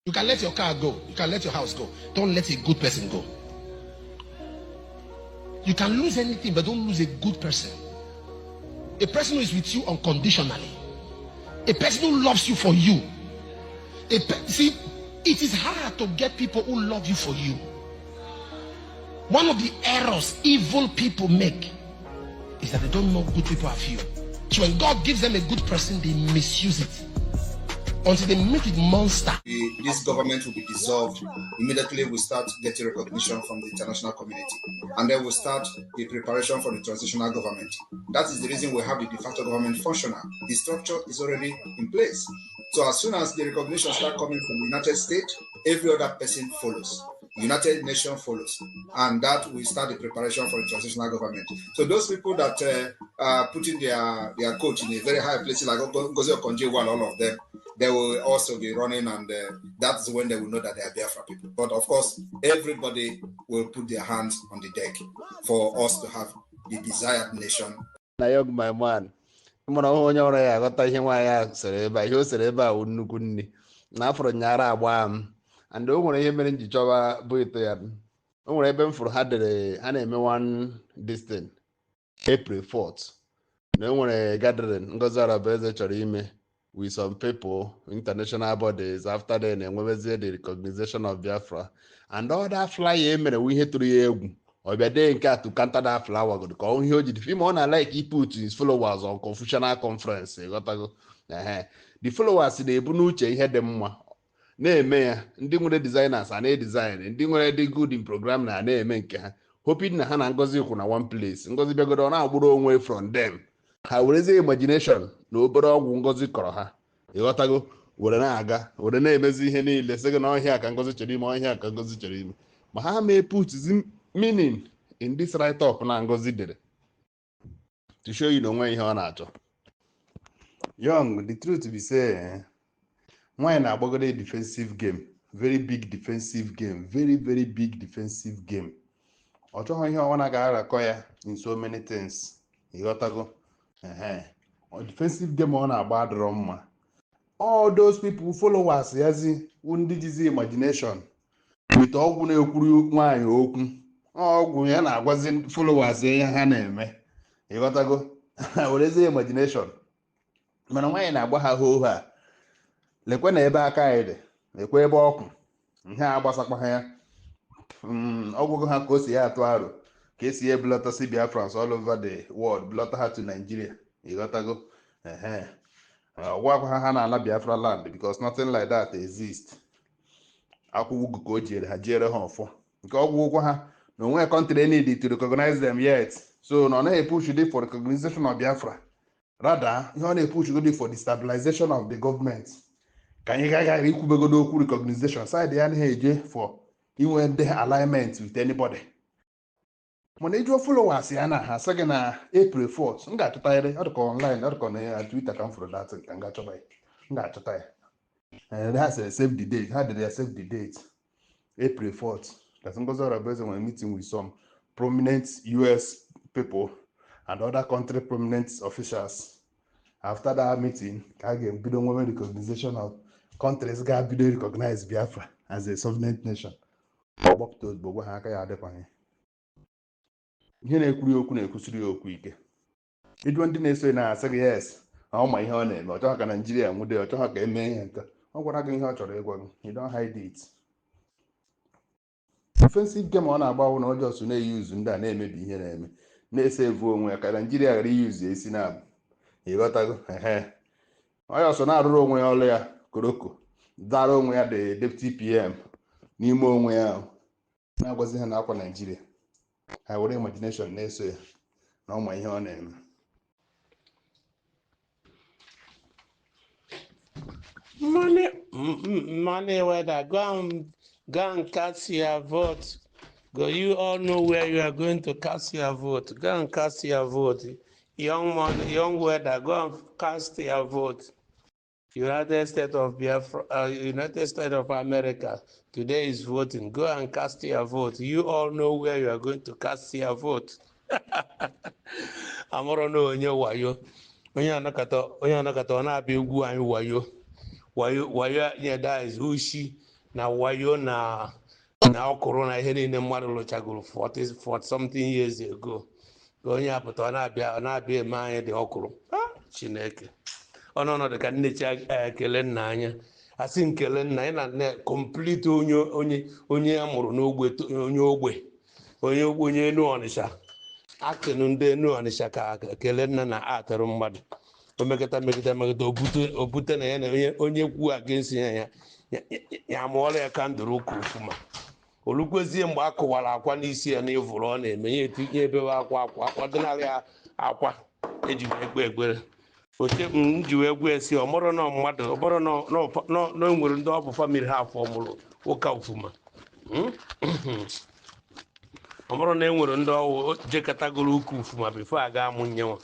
You can let your car go. You can let your house go. Don't let a good person go. You can lose anything, but don't lose a good person. A person who is with you unconditionally. A person who loves you for you. See, it is hard to get people who love you for you. One of the errors evil people make is that they don't know good people are few. So when God gives them a good person, they misuse it until they meet with monster. This government will be dissolved. Immediately we start getting recognition from the international community, and then we'll start the preparation for the transitional government. That is the reason we have the de facto government functional. The structure is already in place. So as soon as the recognition start coming from the United States, every other person follows. United Nations follows, and that will start the preparation for the transitional government. So those people that are putting their coach in a very high place, like Ngozi and all of them, they will also be running, and that's when they will know that they are Biafra people. But of course, everybody will put their hands on the deck for us to have the desired nation. My man, onye ọrụ ya aghọta ihe nwa ya sere ebe a, ihe o sere ebe a wụ nnukwu nni na afọrọ nyara agba m, and o nwere ihe mere nji chọba bụ ito ya. O nwere ebe m fụrụ ha dere ha na-eme one distin April 4th na o nwere gathering Ngozi Arabaeze chọrọ ime with some people, international bodies. After then, enwebezie the recognition of Biafra and all that flyer emere we ihe tụrụ ya egwu ọbịade nke a to counter that flower go ka ihe o ji film ọ na like he put his followers on Confucianal conference. Ghọtago the followers na-ebu n'uche ihe dị mma na-eme ya. Ndị nwere designers a na-design, ndị nwere dị good in program na-eme nke ha, hoping na ha na Ngozi kwụ na one place. Ngozi bịagodo ọ na-agbụrụ onwe from them, ha werezie imagination na obere ọgwụ Ngozi kọrọ ha. Ịghọtago, were na-aga were na-emezi ihe niile sị gị na ọhịa ka Ngozi chọrọ ime, ọhịa ka Ngozi chọrọ ime, ma ha may put meaning in this write-up na Ngozi dere to show you na onwe ihe ọ na-achọ. Young, the truth be say, nwaanyị na-agbagoro defensive game, very big defensive game, very very big defensive game. Ọ chọghị ihe ọ na-aga-arakọ ya in so many things. Ịghọtago, defensive game ọ na-agba adịrọ mma. All those people followers yazi ndị jizi imagination with ọgwụ na-ekwuru nwaanyị okwu, ọgwụ ya na-agwazi followers ya ha na-eme. Ịghọtago, werezi imagination, mana nwaanyị na-agba ha hoo ha. Lekwe na ebe aka anyị dị, lekwe ebe ọkụ ihe a gbasakwa ha ya. Ọgwụgwụ ha ka o si ya atụ arụ ka esi ebulata si Biafrans all over the world, bulata ha to Nigeria. Ịghọtago, ọgwụgwụ ha na-ala Biafra land because nothing like that exists. Akwụgwụ ka o jere ha jere ha ọfọ nke ọgwụgwụ ha na onwe country need to recognize them yet. So na ọ naghị push dị for recognition of Biafra, rather ihe ọ na-epush godi for the stabilization of the government. Ka anyị gaghara ikwubegodo okwu recognition side ya anaghị eje for inwe ndị alignment with anybody. Mana ịjụọ followers ya na ha sị gị na April 4th m ga-achọta ya, ọ dịka online, ọ dịka na Twitter ka m fụrụ dat ka m ga-achọba ya, m ga-achọta ya. Ha sị save the date, ha dere ya save the date April 4th. That Ngozi Arabaeze nwere meeting with some prominent US people and other country prominent officials. After that meeting, ka a ga-ebido nwewe recognition of countries ga-ebido recognize Biafra as a sovereign nation. Ọgbọpụta ozugbo gwa ha aka ya adịkwanye. Ihe na-ekwuri okwu na-ekwusiri okwu ike. Ịjụọ ndị na-eso na-asị gị yes, ọ ma ihe ọ na-eme, ọ chọghị ka Nigeria nwude, ọ chọghị ka emee ihe nke ọ gwara gị ihe ọ chọrọ ịgwa gị, you don't hide it. Defensive game ọ na-agbawu na ọjọọ so na-eyuzu ndị a na-emebi ihe na-eme, na-ese evu onwe ya ka Nigeria ghara iyuzu esi na-abụ. Ịghọtago, onye ọsọ na-arụrụ onwe ya ọrụ ya koroko, dara onwe ya the deputy PM n'ime onwe ya, na-agwazi ha na-akwa Nigeria. Ha were imagination na-eso ya na ọma ihe ọ na-eme. Money whether go and cast your vote. Go, you all know where you are going to cast your vote. Go and cast your vote. Young man, young weather, go and cast your vote. United States of Biafra, United States of America. Today is voting. Go and cast your vote. You all know where you are going to cast your vote. Amoro no onye wayo. Onye anakata ona abi ugwu anyi wayo. Wayo nye that is Ushi. na wayo na ọkụrụ na ihe niile mmadụ lụchagoro 40 something years ago ka onye apụta ọ na-abịa eme anyị dị ọkụrụ Chineke ọnọdụ ka nnechi ekele nna anya asị nkele nna anyị na complete onye a mụrụ n'ogbe onye enu Ọnịsha akịnụ ndị enu Ọnịsha ka kele nna na atụrụ mmadụ omekata obute na ya na onye kwu against ya mụọla ya kandụl ụka ofuma olukwezie mgbe a kụwara akwa n'isi ya n'ịvụrụ ọ na-eme ya etinye ebewe akwa ọdịnala akwa eji wee gbe egbere oche m ji wee gwe esi ọmụrụ na mmadụ ọbụrụ na nwere ndị ọ bụ famili ha afọ mụrụ ụka ofuma ọmụrụ na enwere ndị ọwụ jekọtagoro ụka ofuma bifo a ga-amụ nyenwa.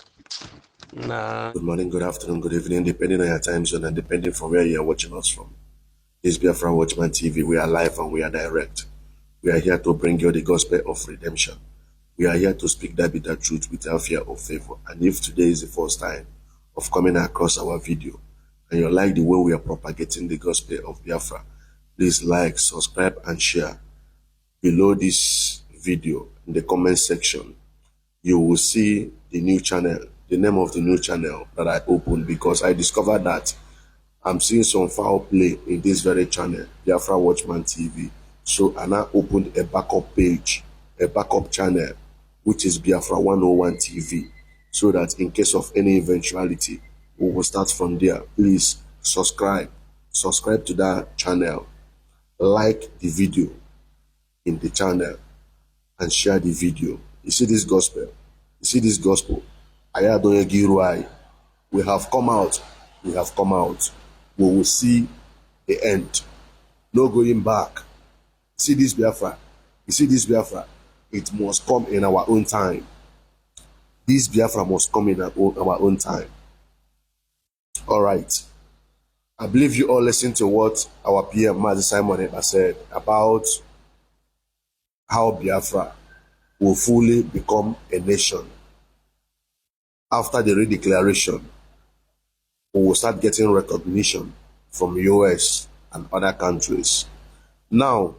Good morning, good afternoon, good evening, depending on your time zone and depending from where you are watching us from. This is Biafra Watchman TV. We are live and we are direct. We are here to bring you the gospel of redemption. We are here to speak that bitter truth without fear or favor. And if today is the first time of coming across our video and you like the way we are propagating the gospel of Biafra, please like, subscribe, and share. Below this video in the comment section, you will see the new channel, the name of the new channel that I opened, because I discovered that I'm seeing some foul play in this very channel, Biafra Watchman TV. So I now opened a backup page, a backup channel, which is Biafra 101 TV, so that in case of any eventuality, we will start from there. Please subscribe to that channel, like the video in the channel, and share the video. You see this gospel? We have come out. We will see the end. No going back. See this Biafra. It must come in our own time. This Biafra must come in our own time. All right. I believe you all listened to what our PM, Mazi Simon Ekpa, said about how Biafra will fully become a nation. After the redeclaration, we will start getting recognition from US and other countries. Now,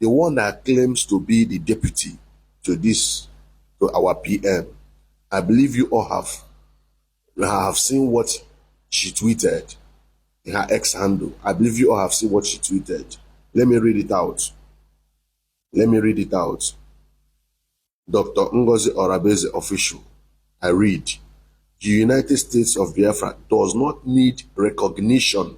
the one that claims to be the deputy to our PM, I believe you all have seen what she tweeted in her X handle. I believe you all have seen what she tweeted. Let me read it out. Dr. Ngozi Orabeze official. I read, the United States of Biafra does not need recognition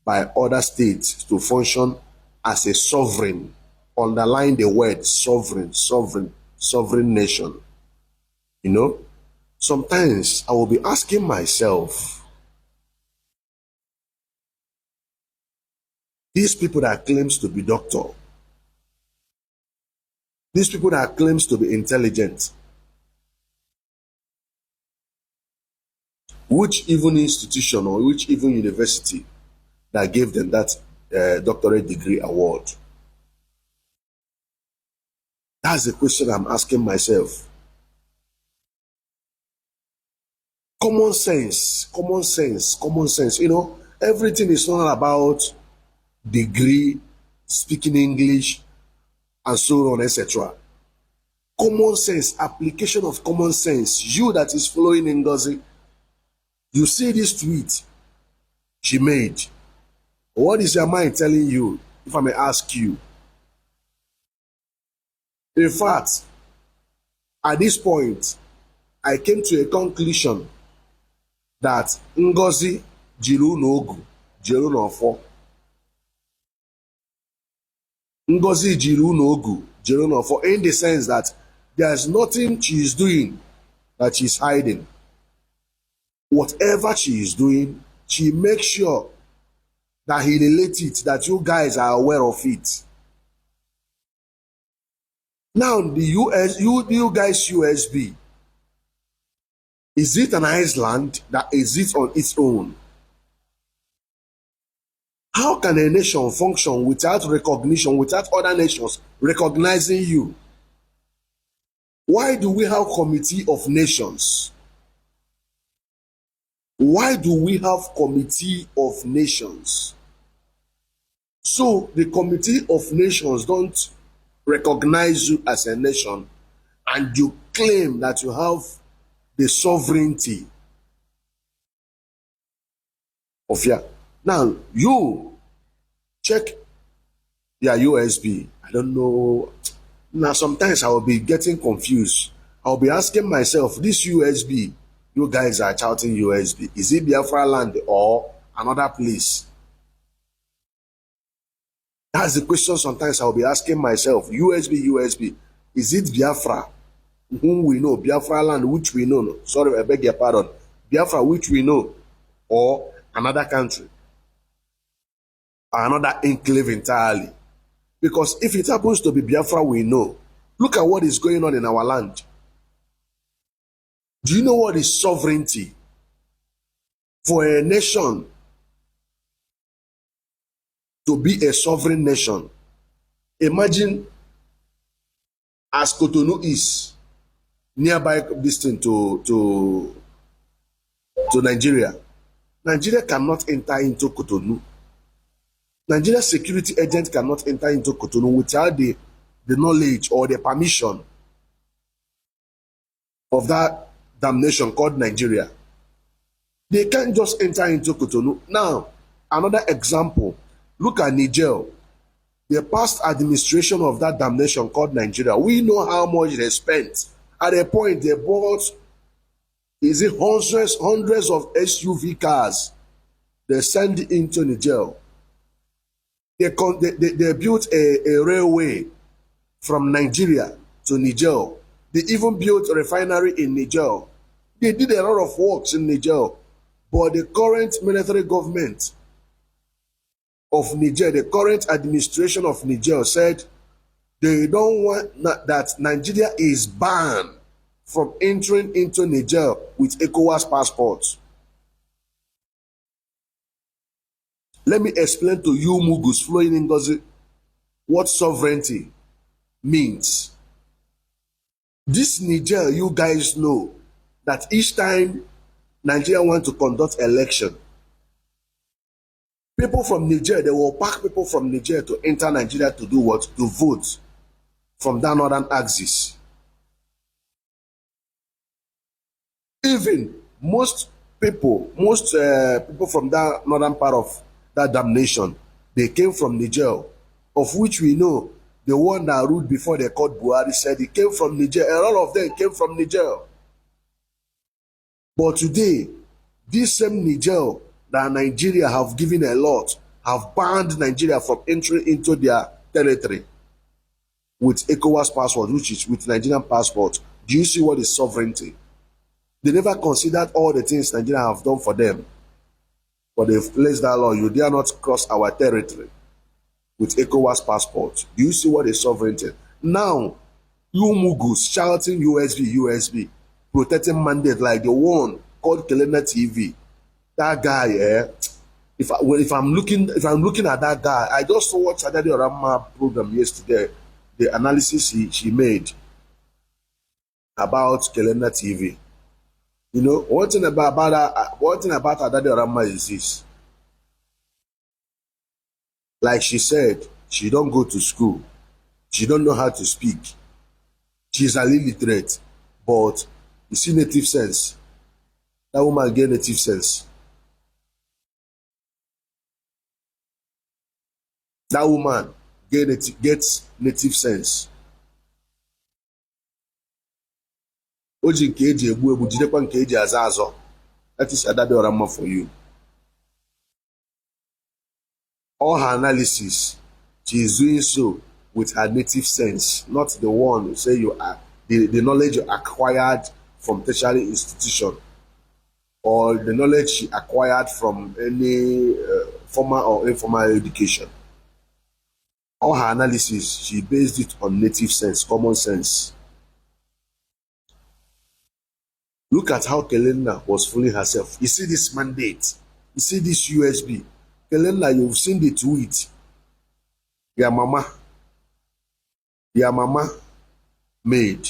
by other states to function as a sovereign. Underline the word sovereign nation. You know, sometimes I will be asking myself, these people that claims to be doctor, these people that claims to be intelligent, which even institution or which even university that gave them that doctorate degree award? That's the question I'm asking myself. Common sense. You know, everything is not about degree, speaking English, and so on, etc. Common sense, application of common sense. You that is following Ngozi, you see this tweet she made. What is your mind telling you, if I may ask you? In fact, at this point, I came to a conclusion that Ngozi jiru n'ogu, jiru n'ofo. Ngozi jiru n'ogu, jiru n'ofo, in the sense that there's nothing she is doing that she's hiding. Whatever she is doing, she makes sure that he relates it, that you guys are aware of it. Now, the you guys USB, is it an island that exists on its own? How can a nation function without recognition, without other nations recognizing you? Why do we have Committee of Nations? Why do we have Committee of Nations? So the Committee of Nations don't recognize you as a nation, and you claim that you have the sovereignty of your. Now you check your USB. I don't know. Now sometimes I will be getting confused. I'll be asking myself, this USB, you guys are shouting USB, is it Biafra land or another place? That's the question sometimes I'll be asking myself. USB, is it Biafra, whom we know, Biafra land, which we know, no, sorry, I beg your pardon, Biafra, which we know, or another country, or another enclave entirely? Because if it happens to be Biafra, we know. Look at what is going on in our land. Do you know what is sovereignty? For a nation to be a sovereign nation, imagine as Cotonou is nearby distance to Nigeria. Nigeria cannot enter into Cotonou. Nigeria's security agent cannot enter into Cotonou without the knowledge or the permission of that damnation called Nigeria. They can't just enter into Cotonou. Now, another example, look at Niger. The past administration of that damnation called Nigeria, we know how much they spent. At a point, they bought, is it hundreds of SUV cars they sent into Niger. They built a railway from Nigeria to Niger. They even built a refinery in Niger. They did a lot of works in Niger. But the current military government of Niger, the current administration of Niger said they don't want that Nigeria is banned from entering into Niger with ECOWAS passports. Let me explain to you, Mugus, flowing in Ngozi, what sovereignty means. This Niger, you guys know that each time Nigeria want to conduct election, people from Niger, they will pack people from Niger to enter Nigeria to do what? To vote from that northern axis. Even most people from that northern part of that damnation, they came from Niger, of which we know the one that ruled before they called Buhari said he came from Niger, and all of them came from Niger. But today, this same Niger that Nigeria have given a lot, have banned Nigeria from entering into their territory with ECOWAS passport, which is with Nigerian passport. Do you see what is sovereignty? They never considered all the things Nigeria have done for them. But they've placed that law, you dare not cross our territory with ECOWAS passport. Do you see what is sovereignty? Now, you Mugus shouting USB, protecting mandate like the one called Kelena TV. That guy, if I'm looking at that guy, I just watched Adadi Orama program yesterday, the analysis she made about Kelena TV. You know, one thing about Adadi Orama is this. Like she said, she don't go to school. She don't know how to speak. She's an illiterate. But you see native sense. That woman get native sense. That woman gets native sense. Oji nke eji egbu egbu jidekwa nke eji aza azọ. That is Adadi Orama for you. All her analysis, she is doing so with her native sense, not the one who say you are the knowledge you acquired from tertiary institution or the knowledge she acquired from any formal or informal education. All her analysis, she based it on native sense, common sense. Look at how Kelena was fooling herself. You see this mandate, you see this USB. Kelena, you've seen the tweet. Your mama made.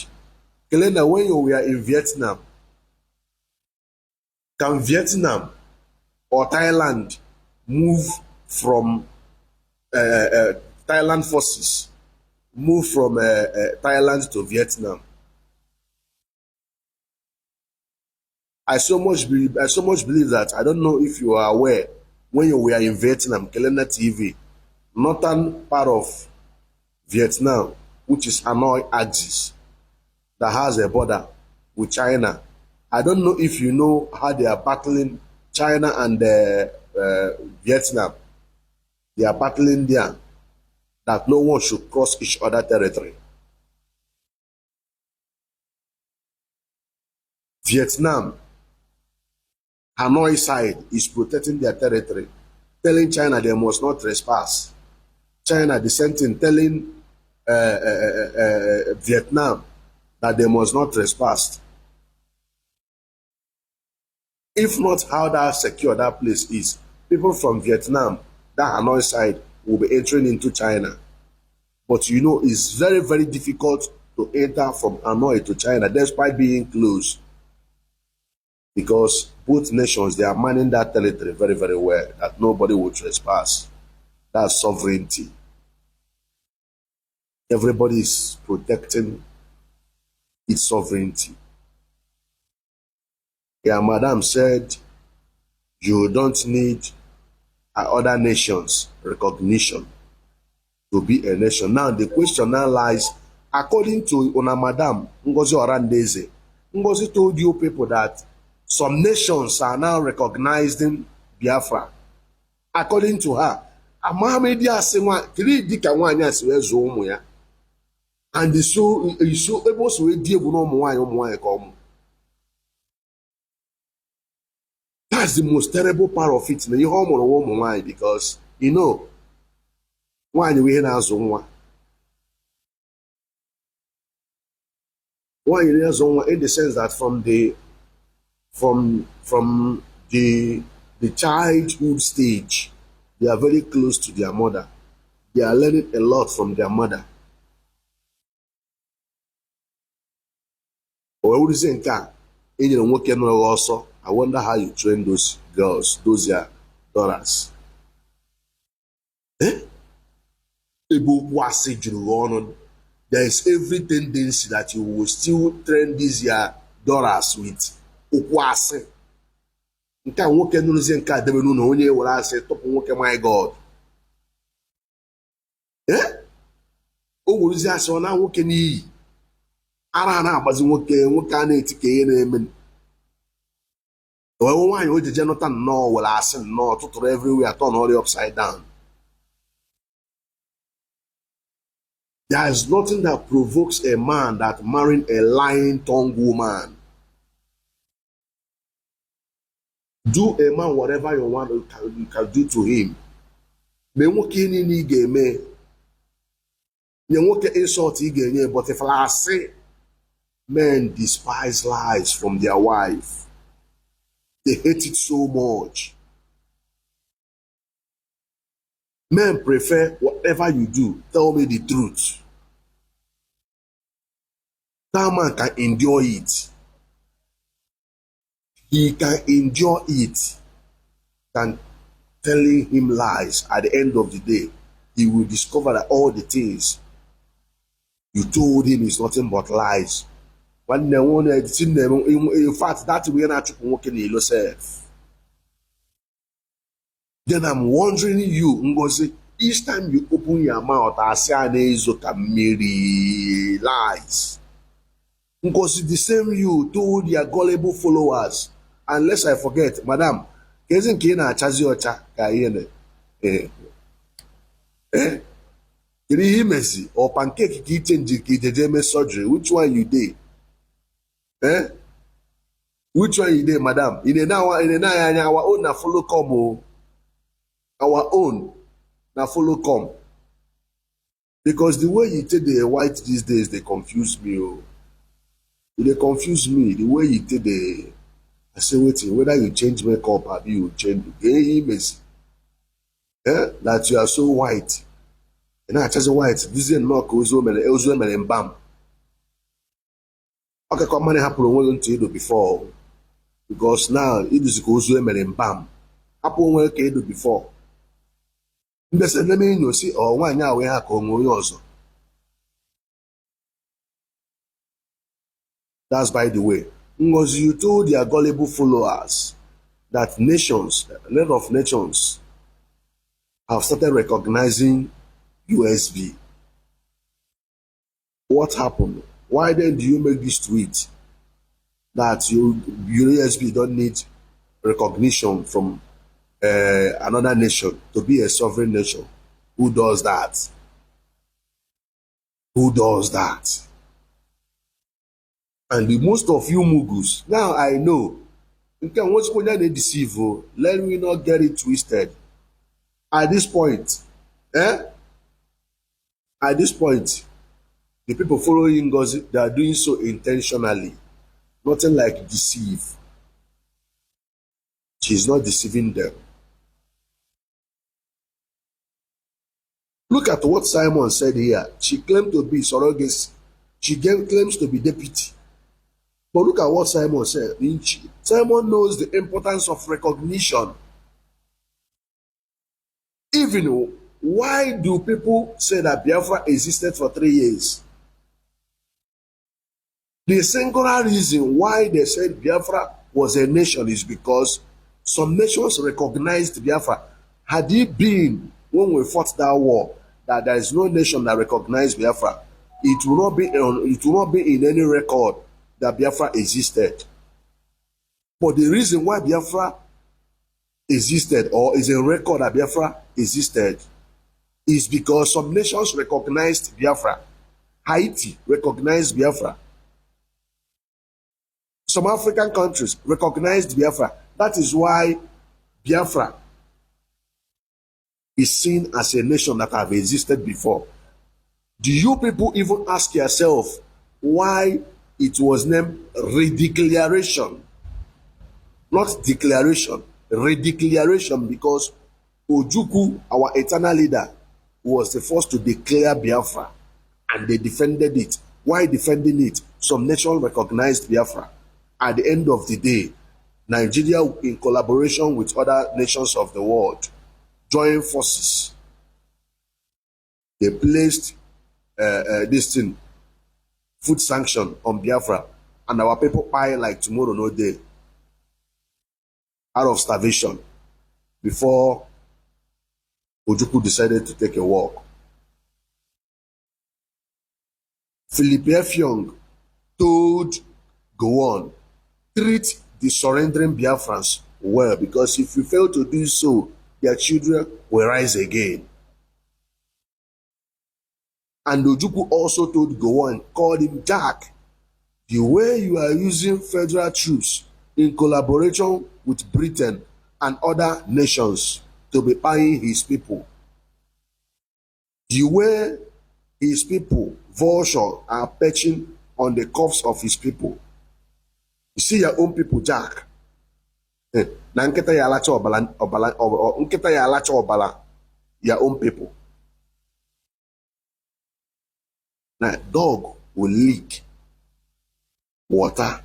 Kelena, when you were in Vietnam, can Vietnam or Thailand move from Thailand forces moved from Thailand to Vietnam. I so much believe that, I don't know if you are aware, when you were in Vietnam, Kelena TV, northern part of Vietnam, which is Hanoi axis, that has a border with China. I don't know if you know how they are battling China and Vietnam. They are battling there, that no one should cross each other territory. Vietnam, Hanoi side is protecting their territory, telling China they must not trespass. China, the same thing, telling Vietnam that they must not trespass. If not, how that secure that place is, people from Vietnam, that Hanoi side, will be entering into China. But you know, it's very, very difficult to enter from Hanoi to China, despite being close. Because both nations, they are managing that territory very, very well, that nobody will trespass. That's sovereignty. Everybody is protecting its sovereignty. Yeah, Madam said, you don't need other nations' recognition to be a nation. Now, the question now lies, according to Una Madam Ngozi Orandeze, Ngozi told you people that some nations are now recognizing Biafra. According to her, Amahamedi Asewa, Dika Wanya Siwezo ya, and the so able to deal with no more come. That's the most terrible part of it. You home on a woman, because you know why we in Azonwa. Why in Azonwa, in the sense that from the childhood stage, they are very close to their mother. They are learning a lot from their mother. Or what is in car? In your working also, I wonder how you train those girls, those your daughters. There is every tendency that you will still train these your daughters with ukwase. Nka nwoke nuruzie nka debenu na onye were asị tụpụ nwoke, my God. O wuruzie asị ọ na nwoke n'iyi. Ara na-agbazi nwoke a na-eti ka ihe na-eme. Owe nwaanyị o jeje nụta nnọọ were asị nnọọ tụtụrụ everywhere, turn all upside down. There is nothing that provokes a man that marrying a lying-tongued woman. Do a man whatever you want, you can do to him. Me nwoke niile ị ga-eme, nye nwoke insult ị ga-enye, but if I say, men despise lies from their wife. They hate it so much. Men prefer whatever you do, tell me the truth. That man can endure it. He can endure it than telling him lies. At the end of the day, he will discover that all the things you told him is nothing but lies. In fact, that way not working in yourself. Then I'm wondering you, Ngozi, each time you open your mouth, I say lies. Ngozi, the same you told your gullible followers, unless I forget, Madam, isn't Kina Chaziocha Kayene? Messy or pancake kitchen surgery? Which one you did? Which one you did, Madam? In a now, our own na follow come. Our own na follow come. Because the way you take the white these days, they confuse me. Oh. They confuse me. The way you take the, I say, waiting, whether you change makeup or you change, messy. That you are so white. And I just white. This is not Ozo and Bam. Okay, come on, happen when you do before. Because now it is Ozo and Bam. Happen when you do before. Mbe said, let me know, see, or one year we have also. That's by the way. Ngozi, you told their gullible followers that nations, a lot of nations, have started recognizing USB. What happened? Why then do you make this tweet that your USB don't need recognition from another nation to be a sovereign nation? Who does that? Who does that? And the most of you mugus, now I know, once they deceive, let me not get it twisted. At this point, the people following Ngozi, they are doing so intentionally. Nothing like deceive. She's not deceiving them. Look at what Simon said here. She claimed to be surrogacy. She claims to be deputy. But look at what Simon said. Simon knows the importance of recognition. Even why do people say that Biafra existed for 3 years? The singular reason why they said Biafra was a nation is because some nations recognized Biafra. Had it been when we fought that war that there is no nation that recognized Biafra, it will not be in any record that Biafra existed. But the reason why Biafra existed or is a record that Biafra existed is because some nations recognized Biafra. Haiti recognized Biafra. Some African countries recognized Biafra. That is why Biafra is seen as a nation that have existed before. Do you people even ask yourself why it was named redeclaration? Not declaration, redeclaration, because Ojukwu, our eternal leader, was the first to declare Biafra, and they defended it. Why defending it? Some nations recognized Biafra. At the end of the day, Nigeria, in collaboration with other nations of the world, joined forces. They placed this thing, food sanction on Biafra, and our people buy like tomorrow no day, out of starvation, before Ojukwu decided to take a walk. Philip F. Young told Gowon, treat the surrendering Biafrans well, because if you fail to do so, their children will rise again. And Ojukwu also told Gowon, called him Jack, the way you are using federal troops in collaboration with Britain and other nations to be buying his people, the way his people, vulture, are perching on the cuffs of his people. You see your own people, Jack. Na nkịta ya alacha nkịta ya alacha ọbala, your own people. Now, dog will lick water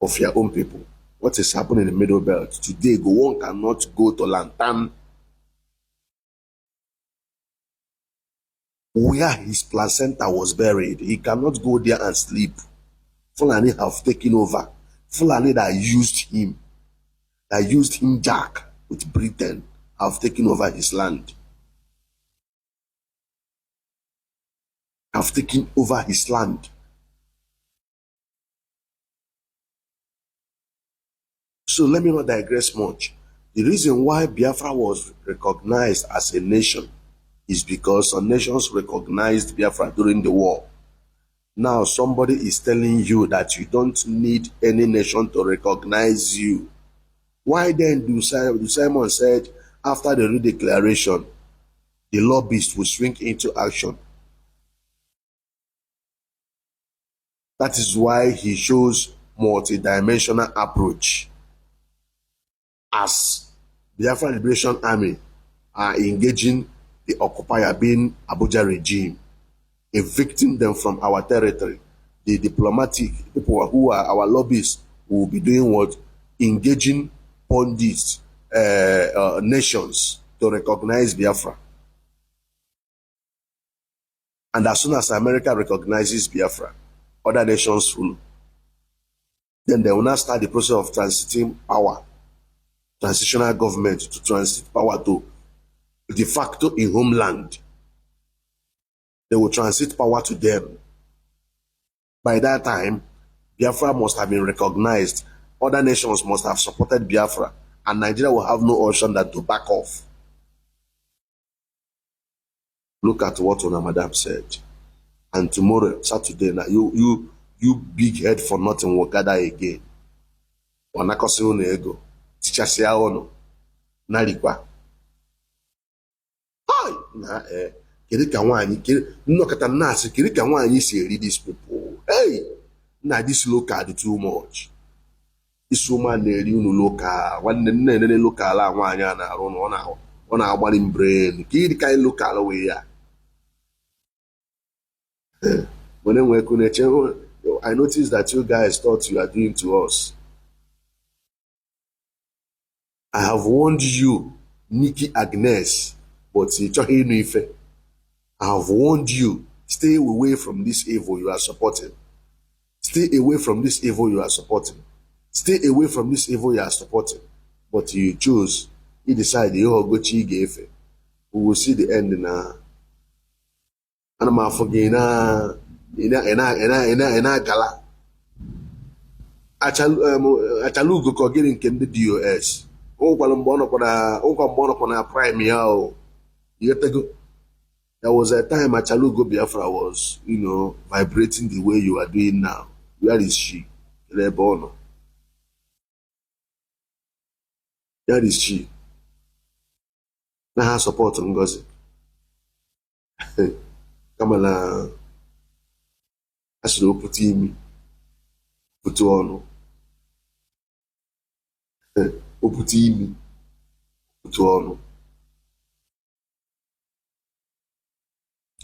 of your own people. What is happening in the Middle Belt? Today, Gowon cannot go to Lantan, where his placenta was buried. He cannot go there and sleep. Fulani have taken over. Fulani that used him, Jack, with Britain, have taken over his land. Have taken over his land. So let me not digress much. The reason why Biafra was recognized as a nation is because some nations recognized Biafra during the war. Now somebody is telling you that you don't need any nation to recognize you. Why then do Simon said after the redeclaration, the lobbyists will swing into action? That is why he shows multidimensional approach. As Biafra Liberation Army are engaging the occupier being Abuja regime, evicting them from our territory, the diplomatic people who are our lobbyists will be doing what? Engaging pundits, nations to recognize Biafra. And as soon as America recognizes Biafra, other nations follow. Then they will now start the process of transiting power, transitional government to transit power to de facto in homeland. They will transit power to them. By that time, Biafra must have been recognized. Other nations must have supported Biafra, and Nigeria will have no option than to back off. Look at what Ona Madam said. And tomorrow, Saturday, now you big head for nothing will gather again. Wanakosi unu ego, tichasia ono, narikwa. Hi, na kiri ka nwanyi, kiri nnokata nasi, kiri ka nwanyi si eri these people. Hey, na this local is too much. This woman na-eri unu local, nwanne nne local a nwanyi a na-arụ na ọ na-agbali brain. Kiri ka local we ya. I noticed that you guys thought you are doing to us. I have warned you, Nikki Agnes, but I have warned you, stay away from this evil you are supporting. Stay away from this evil you are supporting. Stay away from this evil you are supporting. But you chose, you decide, we will see the end now. And I'm forgetting ina gala achalugo ko giri nke ndị DOS ụkwalụ mgbe ọ nọkwa na prime ya o. There was a time Achalugo Biafra was, vibrating the way you are doing now. Where is she? Rebono. Where is she? Na ha support Ngozi. Kamala asịrị opụta imi pụta ọnụ opụta imi pụta ọnụ.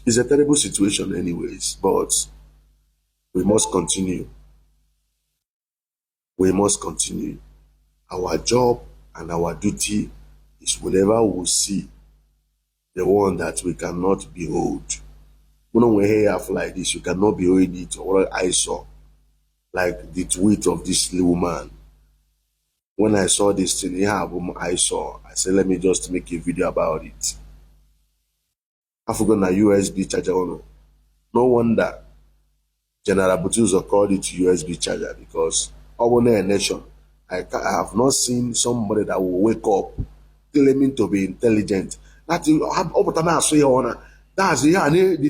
It's a terrible situation anyways, but we must continue. We must continue. Our job and our duty is whenever we see the one that we cannot behold. When we hear like this, you cannot behold it, or what I saw, like the tweet of this little man. When I saw this thing, I said, let me just make a video about it. I forgot a USB charger. No wonder General Butuzo called it USB charger, because over a nation, I have not seen somebody that will wake up claiming to be intelligent. That's the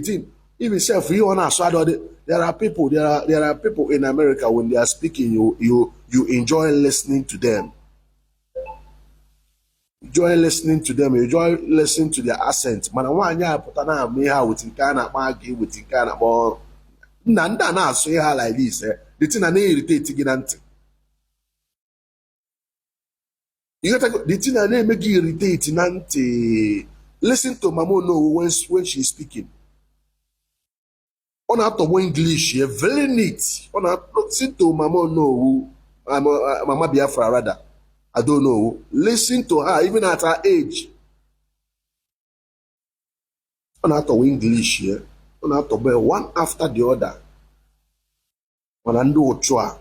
thing. Even self, there are people in America, when they are speaking, you enjoy listening to them. Enjoy listening to them. Enjoy listening to their accent. Man, Nanda say her like this. The thing that irritate you got to the thing that make you irritate Nante. Listen to Mamo no when she's speaking. On have to English, very neat. On have listen to Mamo no Mama Biafra rather. I don't know. Listen to her, even at her age. On have to English here. On have to bear one after the other. On and do Ochoa.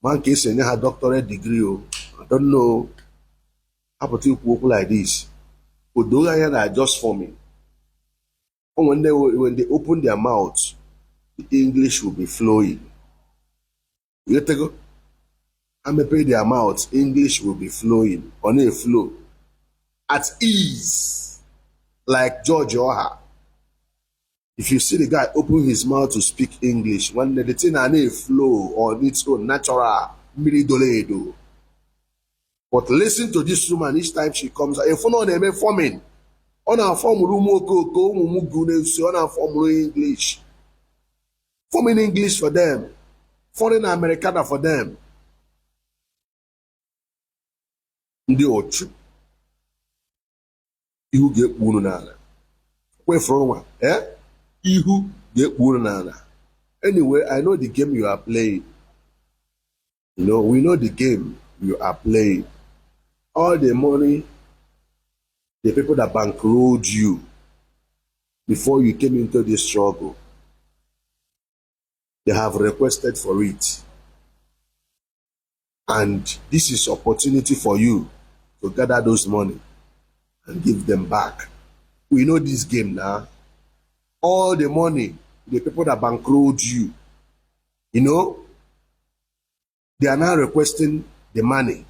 Man case in her doctorate degree. I don't know. How about you people like this? But those are just for me. When they open their mouths, the English will be flowing. You get to go? I'm pay their mouths, English will be flowing on a flow at ease, like George Oha. If you see the guy open his mouth to speak English, when the thing and a flow on its own natural, miridoledo. But listen to this woman each time she comes. If you know them forming, on our form room on our form English, forming English for them, foreign Americana for them. Ndị ochu ihu ga-ekpu unu n'ala kwefuru nwa ihu ga-ekpu unu n'ala. Anyway, I know the game you are playing. We know the game you are playing. All the money the people that bankrolled you before you came into this struggle, they have requested for it. And this is opportunity for you to gather those money and give them back. We know this game now. All the money, the people that bankrolled you, they are now requesting the money.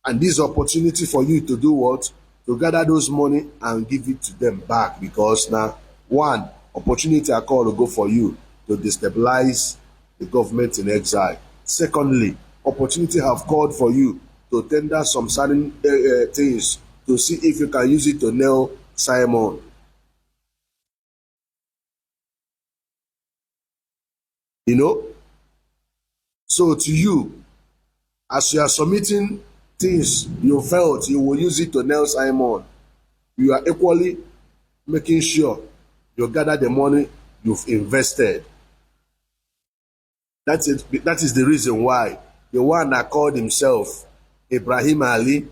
And this opportunity for you to do what? To gather those money and give it to them back, because now, one, opportunity I call to go for you to destabilize the government in exile. Secondly, opportunity have called for you to tender some certain things to see if you can use it to nail Simon. So to you, as you are submitting things you felt you will use it to nail Simon, you are equally making sure you gather the money you've invested. That is the reason why the one that called himself Ibrahim Ali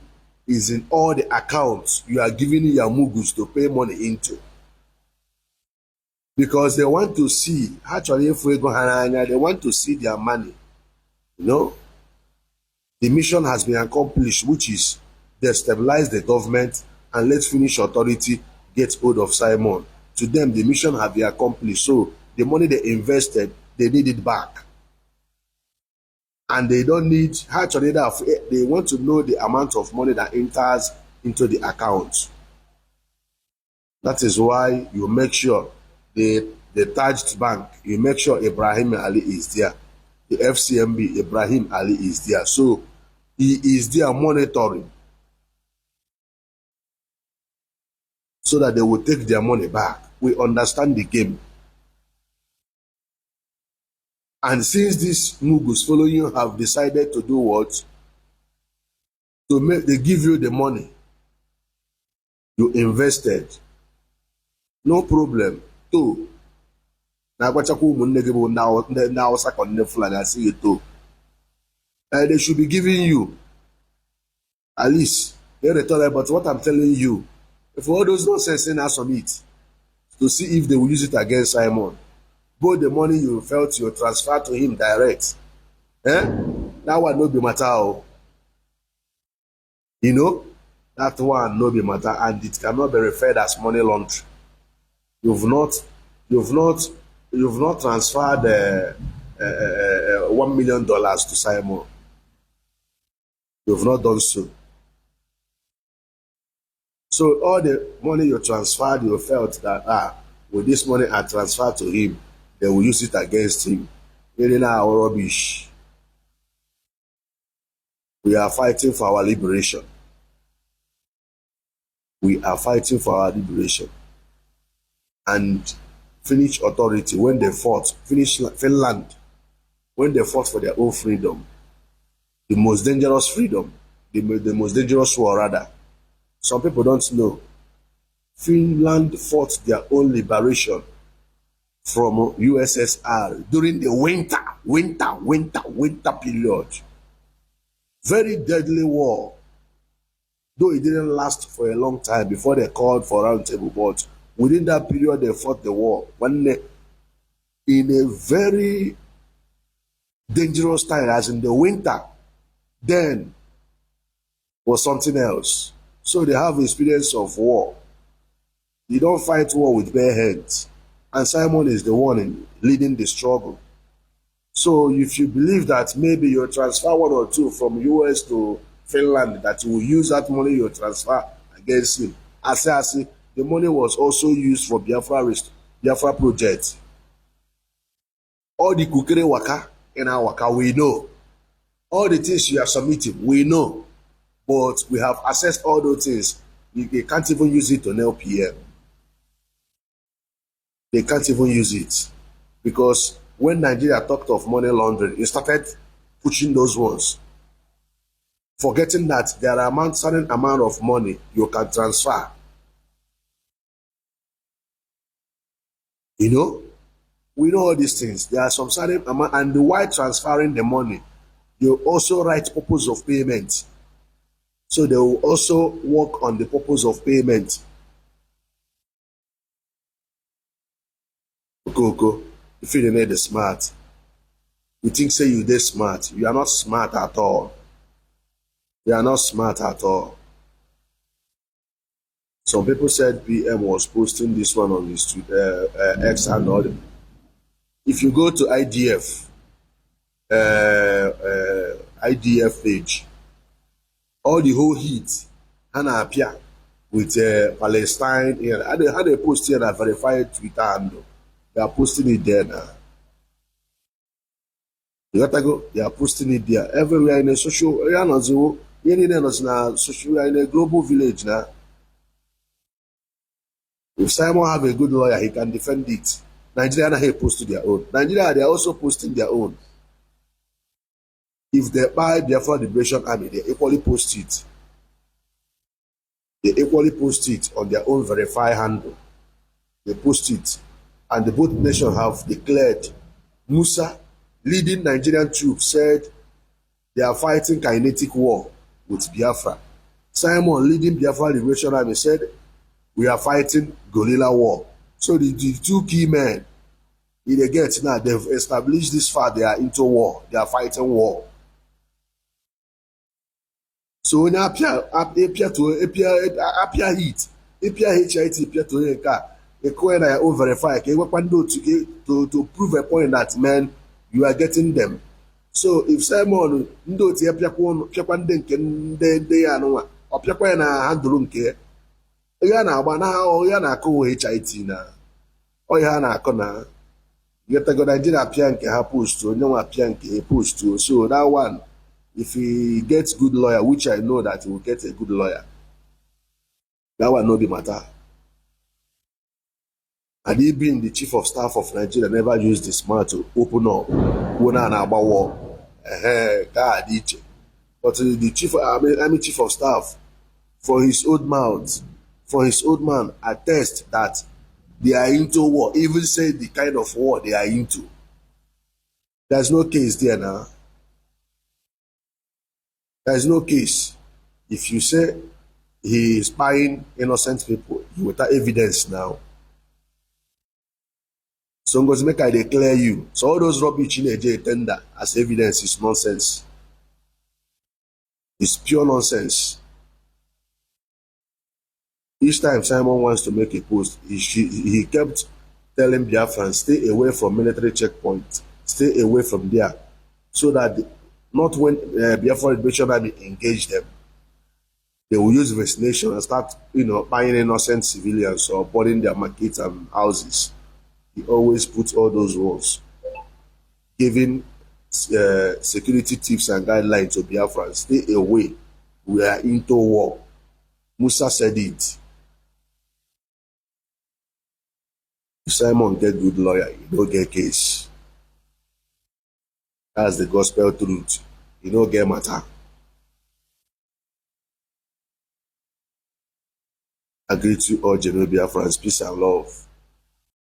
is in all the accounts you are giving your mugus to pay money into. Because they want to see, actually, they want to see their money. The mission has been accomplished, which is destabilize the government and let Finnish authority get hold of Simon. To them, the mission has been accomplished. So the money they invested, they need it back. And they don't need, actually, they want to know the amount of money that enters into the account. That is why you make sure the Taj Bank, you make sure Ibrahim Ali is there. The FCMB, Ibrahim Ali is there. So he is there monitoring so that they will take their money back. We understand the game. And since these mugus following you have decided to do what? They give you the money you invested. No problem. Too. They should be giving you at least but what I'm telling you, if all those nonsense in us on it to see if they will use it against Simon, both the money you felt you transfer to him direct, that one no be matter. That one no be matter, and it cannot be referred as money laundering. You've not transferred $1 million to Simon. You've not done so. So all the money you transferred, you felt that with this money I transferred to him, they will use it against him. Our rubbish. We are fighting for our liberation. We are fighting for our liberation. And Finnish authority, when they fought, Finland, when they fought for their own freedom, the most dangerous freedom, the most dangerous war rather. Some people don't know. Finland fought their own liberation from USSR during the winter period. Very deadly war. Though it didn't last for a long time before they called for roundtable, but within that period they fought the war. In a very dangerous time, as in the winter, then was something else. So they have experience of war. You don't fight war with bare hands. And Simon is the one leading the struggle. So if you believe that maybe you transfer one or two from US to Finland, that you will use that money you transfer against him. I say, the money was also used for Biafra project. All the kukere waka in our waka, we know. All the things you are submitting, we know. But we have assessed all those things. They can't even use it on LPM. They can't even use it. Because when Nigeria talked of money laundering, it started pushing those ones. Forgetting that there are a certain amount of money you can transfer. We know all these things. There are some certain amount, and while transferring the money, you also write purpose of payment. So they will also work on the purpose of payment. Go. If you need the smart, you think say you dey smart. You are not smart at all. You are not smart at all. Some people said PM was posting this one on his X and all. If you go to IDF page, all the whole heat and appear with Palestine here. How they post here that verified Twitter handle. They are posting it there now. You gotta go, they are posting it there. Everywhere in a social area, we are in a global village now. If Simon have a good lawyer, he can defend it. Nigeria have posted their own. Nigeria, they are also posting their own. If they buy Biafra Liberation Army, they equally post it. They equally post it on their own verified handle. They post it. And the both nations have declared. Musa, leading Nigerian troops, said they are fighting kinetic war with Biafra. Simon, leading Biafra Liberation Army, said we are fighting guerrilla war. So the two key men in the get now, they've established this far, they are into war. They are fighting war. So when appear heat, appear to a coin I will verify to prove a point that man you are getting them. So if Simon ndo ti appear nke ndị anụnwa ọ pịakwa na handle nke ya na agba na ya na akụ HIT na ọ ya na akụ na yetago Nigeria appear nke ha post onye nwa appear nke post. So that one, if he gets good lawyer, which I know that he will get a good lawyer, that one no be matter. And he being the chief of staff of Nigeria never used this man to open up war. God, but the chief, army chief of staff, for his old man, attest that they are into war. Even say the kind of war they are into. There's no case there now. There's no case. If you say he is spying innocent people without evidence now, so Ngozi, make I declare you. So all those rubbish in a tender as evidence is nonsense. It's pure nonsense. Each time Simon wants to make a post, he kept telling Biafrans, stay away from military checkpoints, stay away from there, so that not when Biafra Liberation Army engage them, they will use vaccination and start, buying innocent civilians or burning their markets and houses. He always puts all those rules, giving security tips and guidelines to Biafrans. Stay away. We are into war. Musa said it. If Simon get good lawyer, you don't get case. That's the gospel truth. You don't get matter. I greet you all, Genoa Biafrans. Peace and love.